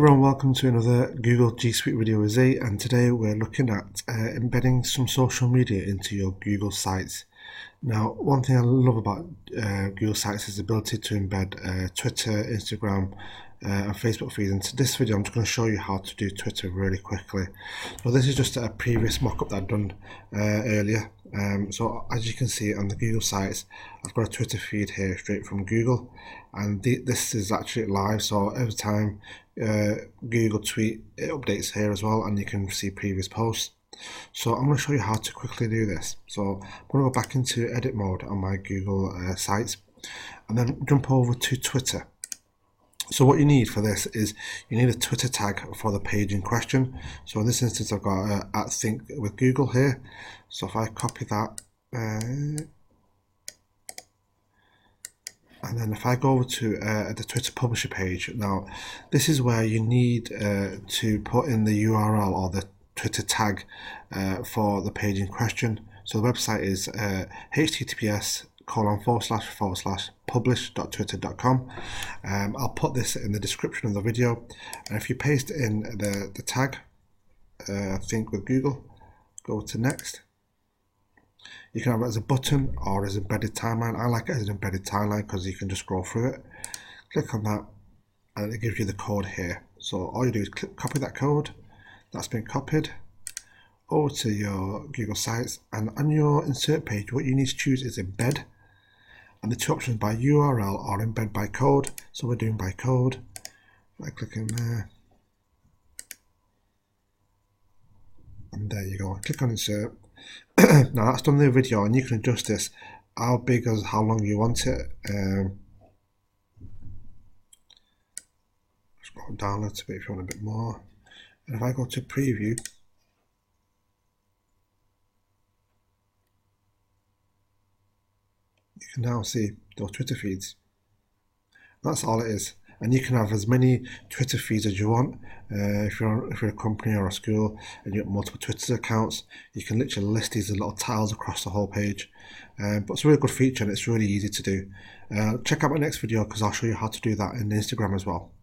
everyone, welcome to another Google Gsuite video with Z, and today we're looking at embedding some social media into your Google Sites. Now, one thing I love about Google Sites is the ability to embed Twitter, Instagram and Facebook feeds. Into this video I'm just going to show you how to do Twitter really quickly. So this is just a previous mock-up that I've done earlier. So as you can see on the Google Sites, I've got a Twitter feed here straight from Google, and this is actually live, so every time Google tweet, it updates here as well, and you can see previous posts. So I'm going to show you how to quickly do this. So I'm going to go back into edit mode on my Google Sites and then jump over to Twitter. So what you need for this is you need a Twitter tag for the page in question. So in this instance I've got at Think with Google here. So if I copy that and then if I go over to the Twitter publisher page, now this is where you need to put in the URL or the Twitter tag for the page in question. So the website is https://publish.twitter.com. I'll put this in the description of the video, and if you paste in the tag Think with Google, go to next. You can have it as a button or as embedded timeline. I like it as an embedded timeline because you can just scroll through it. Click on that and it gives you the code here. So all you do is copy that code. That's been copied over to your Google Sites, and on your insert page what you need to choose is embed, and the two options by URL or embed by code. So we're doing by code. I click in there and there you go. Click on insert. Now that's done the video, and you can adjust this how big or how long you want it. Scroll down a little bit if you want a bit more. And if I go to preview, you can now see those Twitter feeds. That's all it is. And you can have as many Twitter feeds as you want. If you're a company or a school and you have multiple Twitter accounts, you can literally list these little tiles across the whole page. But it's a really good feature and it's really easy to do. Check out my next video because I'll show you how to do that in Instagram as well.